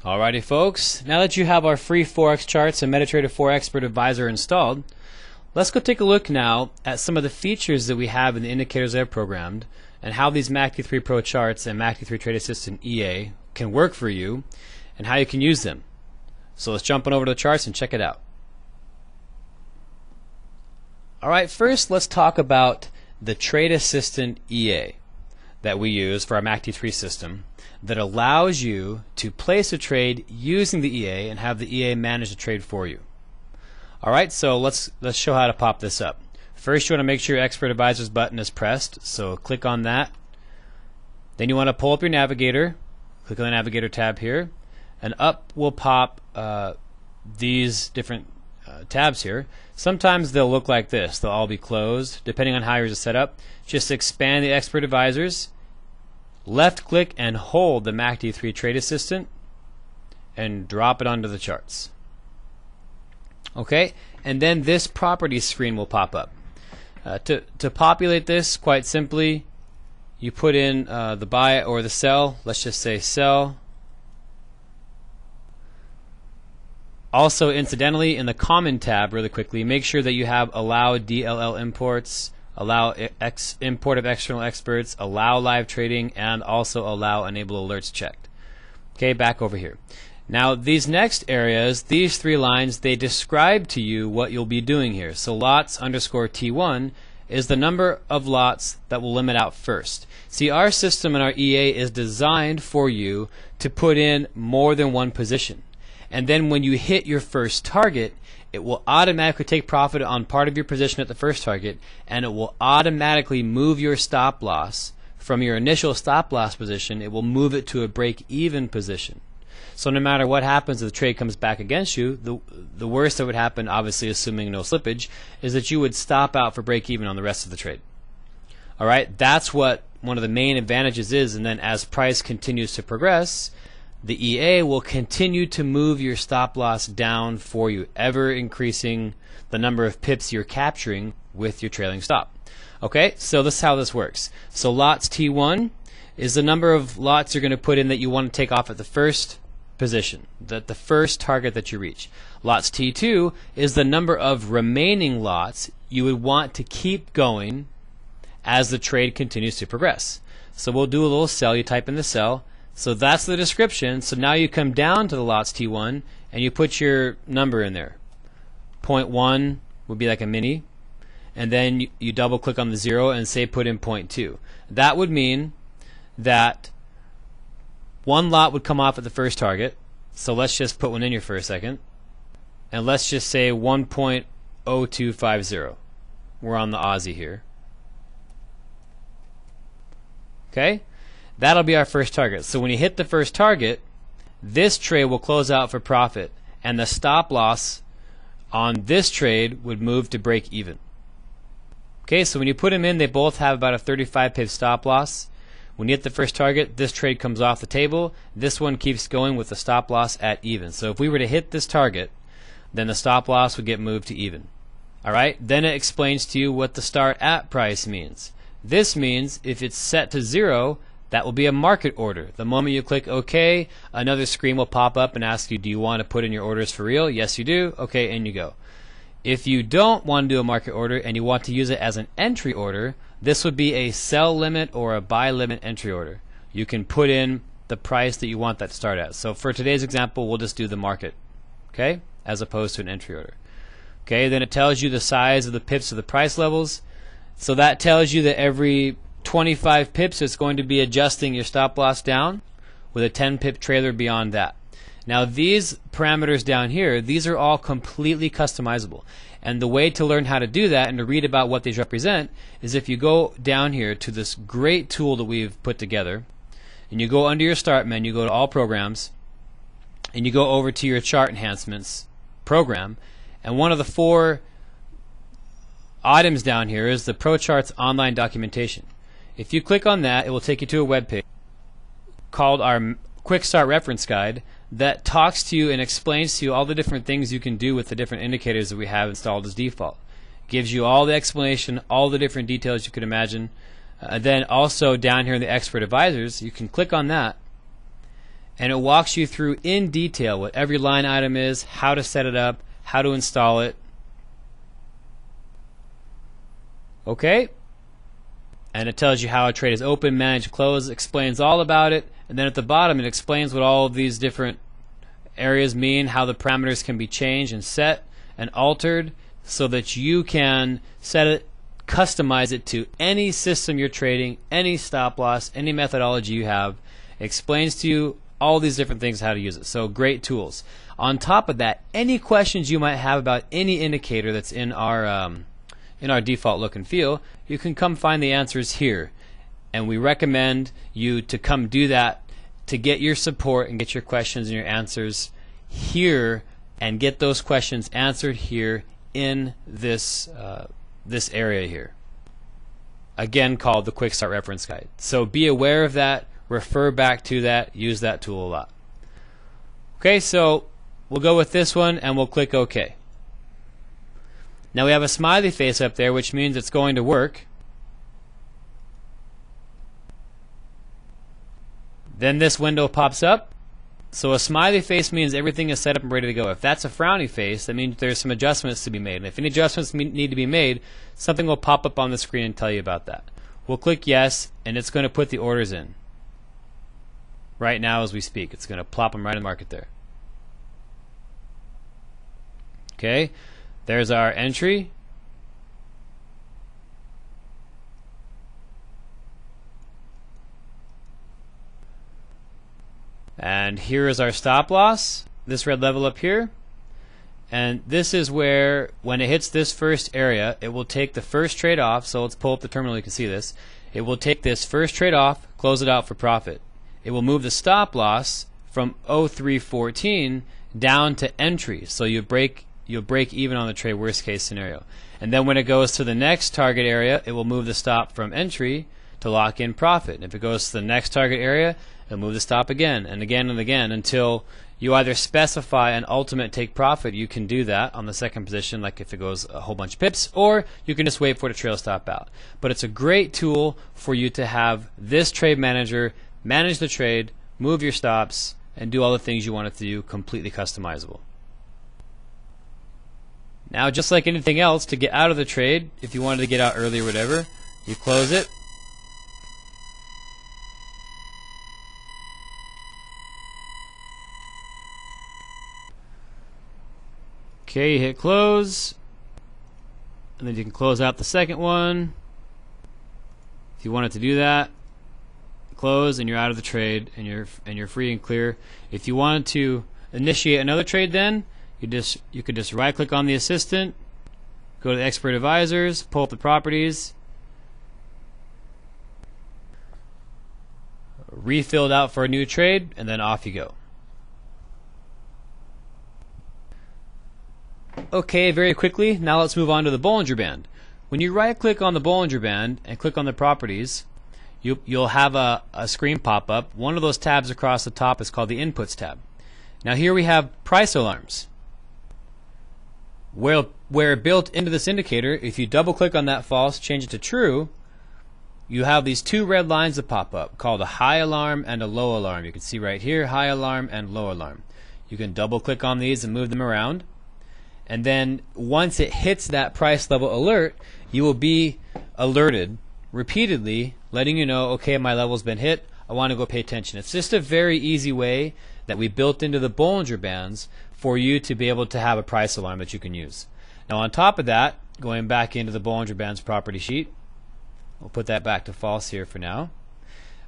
Alrighty folks, now that you have our free Forex charts and MetaTrader 4 Expert Advisor installed, let's go take a look now at some of the features that we have in the indicators I have programmed and how these MACD 3 Pro charts and MACD 3 Trade Assistant EA can work for you and how you can use them. So let's jump on over to the charts and check it out. Alright, first let's talk about the Trade Assistant EA that we use for our MACD 3 system that allows you to place a trade using the EA and have the EA manage the trade for you. Alright, so let's show how to pop this up. First, you want to make sure your Expert Advisors button is pressed, so click on that. Then you want to pull up your navigator, click on the navigator tab here, and up will pop these different tabs here. Sometimes they'll look like this, they'll all be closed depending on how yours is set up. Just expand the Expert Advisors, left click and hold the MACD 3 Trade Assistant and drop it onto the charts. Okay, and then this properties screen will pop up. To populate this, quite simply, you put in the buy or the sell. Let's just say sell. Also, incidentally, in the common tab, really quickly, make sure that you have allow DLL imports, allow import of external experts, allow live trading, and also allow enable alerts checked. Okay, back over here. Now these next areas, these three lines, they describe to you what you'll be doing here. So lots underscore T1 is the number of lots that will limit out first. See, our system and our EA is designed for you to put in more than one position. And then when you hit your first target, it will automatically take profit on part of your position at the first target, and it will automatically move your stop loss from your initial stop loss position. It will move it to a break-even position. So no matter what happens if the trade comes back against you, the worst that would happen, obviously assuming no slippage, is that you would stop out for break-even on the rest of the trade. Alright, that's what one of the main advantages is, and then as price continues to progress, the EA will continue to move your stop loss down for you, ever increasing the number of pips you're capturing with your trailing stop. Okay, so this is how this works. So lots T1 is the number of lots you're going to put in that you want to take off at the first position, the first target that you reach. Lots T2 is the number of remaining lots you would want to keep going as the trade continues to progress. So we'll do a little sell. You type in the sell. So that's the description. So now you come down to the lots T1 and you put your number in there. 0.1 would be like a mini, and then you double click on the 0 and say put in 0.2. That would mean that one lot would come off at the first target. So let's just put one in here for a second, and let's just say 1.0250. We're on the Aussie here. Okay, that'll be our first target. So when you hit the first target, this trade will close out for profit, and the stop loss on this trade would move to break even. Okay, so when you put them in, they both have about a 35 pip stop loss. When you hit the first target, this trade comes off the table. This one keeps going with the stop loss at even. So if we were to hit this target, then the stop loss would get moved to even. Alright, then it explains to you what the start at price means. This means if it's set to 0, that will be a market order. The moment you click OK, another screen will pop up and ask you, do you want to put in your orders for real? Yes, you do. Okay, and you go. If you don't want to do a market order and you want to use it as an entry order, this would be a sell limit or a buy limit entry order. You can put in the price that you want that to start at. So for today's example, we'll just do the market, okay, as opposed to an entry order. Okay, then it tells you the size of the pips of the price levels. So that tells you that every 25 pips it's going to be adjusting your stop loss down with a 10 pip trailer beyond that. Now these parameters down here, these are all completely customizable. And the way to learn how to do that and to read about what these represent is if you go down here to this great tool that we've put together, and you go under your start menu, go to all programs, and you go over to your chart enhancements program, and one of the 4 items down here is the ProCharts online documentation. If you click on that, it will take you to a web page called our Quick Start Reference Guide that talks to you and explains to you all the different things you can do with the different indicators that we have installed as default. It gives you all the explanation, all the different details you could imagine. Then also down here in the Expert Advisors, you can click on that and it walks you through in detail what every line item is, how to set it up, how to install it. Okay, and it tells you how a trade is open, managed, closed, explains all about it, and then at the bottom it explains what all of these different areas mean, how the parameters can be changed and set and altered so that you can set it, customize it to any system you're trading, any stop loss, any methodology you have. It explains to you all these different things, how to use it. So great tools. On top of that, any questions you might have about any indicator that's in our default look and feel, you can come find the answers here. And we recommend you to come do that to get your support and get your questions and your answers here and get those questions answered here in this this area here. Again, called the Quick Start Reference Guide. So be aware of that, refer back to that, use that tool a lot. Okay, so we'll go with this one and we'll click OK. Now we have a smiley face up there, which means it's going to work. Then this window pops up. So a smiley face means everything is set up and ready to go. If that's a frowny face, that means there's some adjustments to be made. And if any adjustments need to be made, something will pop up on the screen and tell you about that. We'll click yes, and it's going to put the orders in. Right now as we speak, it's going to plop them right in the market there. Okay, there's our entry. And here is our stop loss, this red level up here. And this is where, when it hits this first area, it will take the first trade off. So let's pull up the terminal, you can see this. It will take this first trade off, close it out for profit. It will move the stop loss from 0314 down to entry. So you'll break even on the trade, worst case scenario. And then when it goes to the next target area, it will move the stop from entry to lock in profit. And if it goes to the next target area, it'll move the stop again and again and again until you either specify an ultimate take profit. You can do that on the second position, like if it goes a whole bunch of pips, or you can just wait for it to trail stop out. But it's a great tool for you to have this trade manager manage the trade, move your stops, and do all the things you want it to do, completely customizable. Now, just like anything else, to get out of the trade, if you wanted to get out early or whatever, you close it. Okay, you hit close, and then you can close out the second one. If you wanted to do that, close, and you're out of the trade, and you're free and clear. If you wanted to initiate another trade, then you could just right-click on the assistant, go to the expert advisors, pull up the properties, refill it out for a new trade, and then off you go. Okay, very quickly, now let's move on to the Bollinger Band. When you right-click on the Bollinger Band and click on the properties, you'll have a screen pop up. One of those tabs across the top is called the Inputs tab. Now here we have price alarms. Where built into this indicator, if you double-click on that false, change it to true, you have these two red lines that pop up called a high alarm and a low alarm. You can see right here, high alarm and low alarm. You can double-click on these and move them around. And then once it hits that price level alert, you will be alerted repeatedly, letting you know, okay, my level's been hit, I want to go pay attention. It's just a very easy way that we built into the Bollinger Bands for you to be able to have a price alarm that you can use. Now on top of that, going back into the Bollinger Bands property sheet, we'll put that back to false here for now.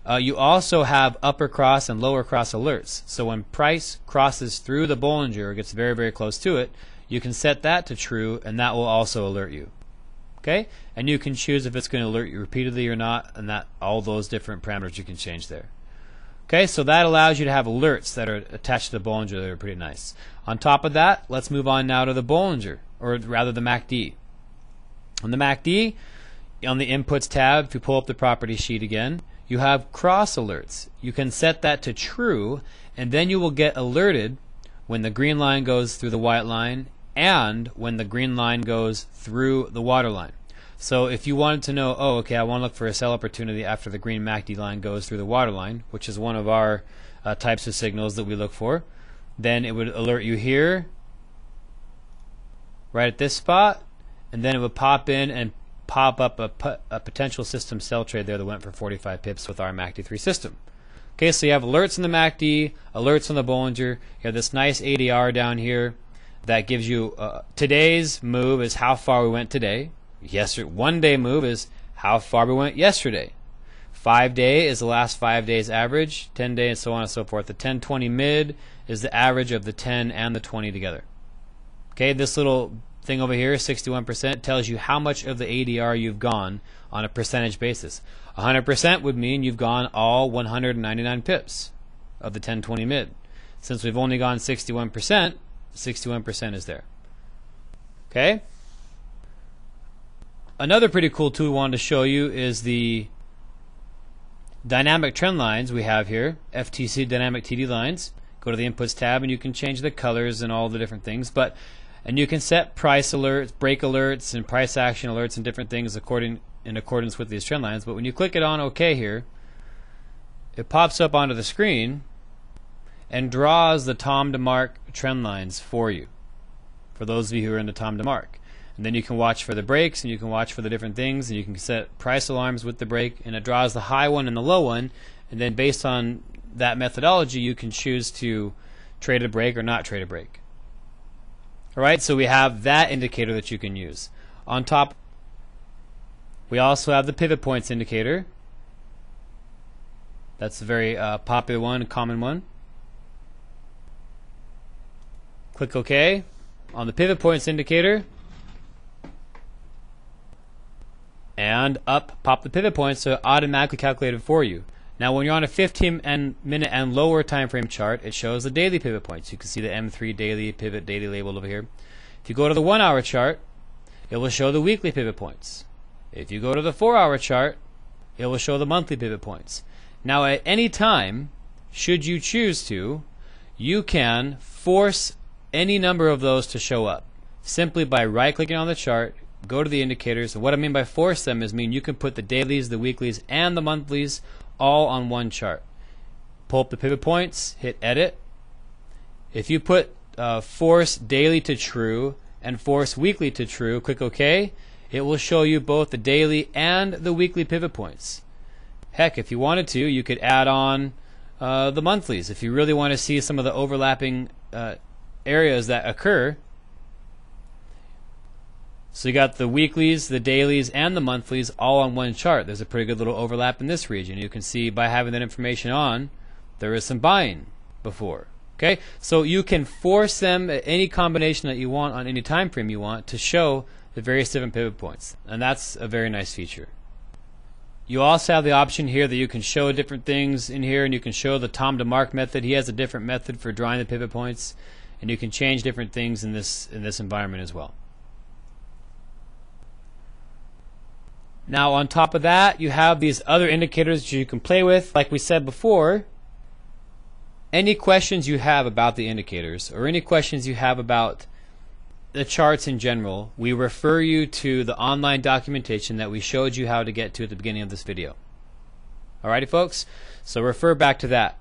You also have upper cross and lower cross alerts. So when price crosses through the Bollinger or gets very, very close to it, you can set that to true, and that will also alert you. Okay? And you can choose if it's going to alert you repeatedly or not, and that all those different parameters you can change there. Okay, so that allows you to have alerts that are attached to the Bollinger that are pretty nice. On top of that, let's move on now to the Bollinger, or rather the MACD. On the MACD, on the Inputs tab, if you pull up the property sheet again, you have cross alerts. You can set that to true, and then you will get alerted when the green line goes through the white line and when the green line goes through the water line. So if you wanted to know, oh, okay, I want to look for a sell opportunity after the green MACD line goes through the water line, which is one of our types of signals that we look for. Then it would alert you here, right at this spot, and then it would pop in and pop up a potential system sell trade there that went for 45 pips with our MACD3 system. Okay, so you have alerts on the MACD, alerts on the Bollinger. You have this nice ADR down here that gives you today's move is how far we went today. One day move is how far we went yesterday. 5 day is the last 5 days average, 10 day, and so on and so forth. The 10-20 mid is the average of the 10 and the 20 together. Okay, this little thing over here, 61%, tells you how much of the ADR you've gone on a percentage basis. 100% would mean you've gone all 199 pips of the 10-20 mid. Since we've only gone 61%, 61% is there. Okay? Another pretty cool tool we wanted to show you is the dynamic trend lines we have here, FTC dynamic TD lines. Go to the inputs tab and you can change the colors and all the different things. And you can set price alerts, break alerts, and price action alerts and different things in accordance with these trend lines. But when you click it on OK here, it pops up onto the screen and draws the Tom DeMark trend lines for you, for those of you who are into Tom DeMark. And then you can watch for the breaks, and you can watch for the different things, and you can set price alarms with the break, and it draws the high one and the low one, and then based on that methodology you can choose to trade a break or not trade a break. Alright, so we have that indicator that you can use. On top, we also have the pivot points indicator. That's a very popular one, a common one. Click OK on the pivot points indicator, and up pop the pivot points, so automatically calculated for you. Now when you're on a 15-minute and lower time frame chart, it shows the daily pivot points. You can see the M3 daily pivot daily labeled over here. If you go to the 1 hour chart, it will show the weekly pivot points. If you go to the 4 hour chart, it will show the monthly pivot points. Now at any time, should you choose to, you can force any number of those to show up simply by right clicking on the chart, go to the indicators, and what I mean by force them is you can put the dailies, the weeklies, and the monthlies all on one chart. Pull up the pivot points, hit edit. If you put force daily to true and force weekly to true, click OK, it will show you both the daily and the weekly pivot points. Heck, if you wanted to, you could add on the monthlies. If you really want to see some of the overlapping areas that occur. So you got the weeklies, the dailies, and the monthlies all on one chart. There's a pretty good little overlap in this region. You can see by having that information on, there is some buying before. Okay, so you can force them at any combination that you want on any time frame you want to show the various different pivot points, and that's a very nice feature. You also have the option here that you can show different things in here, and you can show the Tom DeMark method. He has a different method for drawing the pivot points, and you can change different things in this environment as well. Now on top of that, you have these other indicators that you can play with. Like we said before, any questions you have about the indicators or any questions you have about the charts in general, we refer you to the online documentation that we showed you how to get to at the beginning of this video. Alrighty folks, so refer back to that.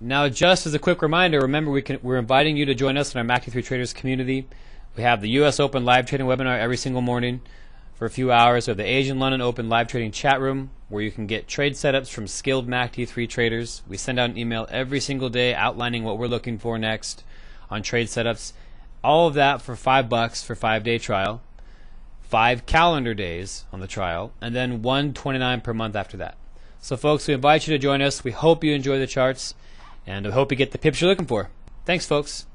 Now just as a quick reminder, remember we're inviting you to join us in our MACD3 Traders community. We have the US Open live trading webinar every single morning for a few hours. We have the Asian London Open live trading chat room where you can get trade setups from skilled MACD3 traders. We send out an email every single day outlining what we're looking for next on trade setups. All of that for $5 for 5-day trial, 5 calendar days on the trial, and then $129 per month after that. So folks, we invite you to join us. We hope you enjoy the charts, and we hope you get the pips you're looking for. Thanks folks.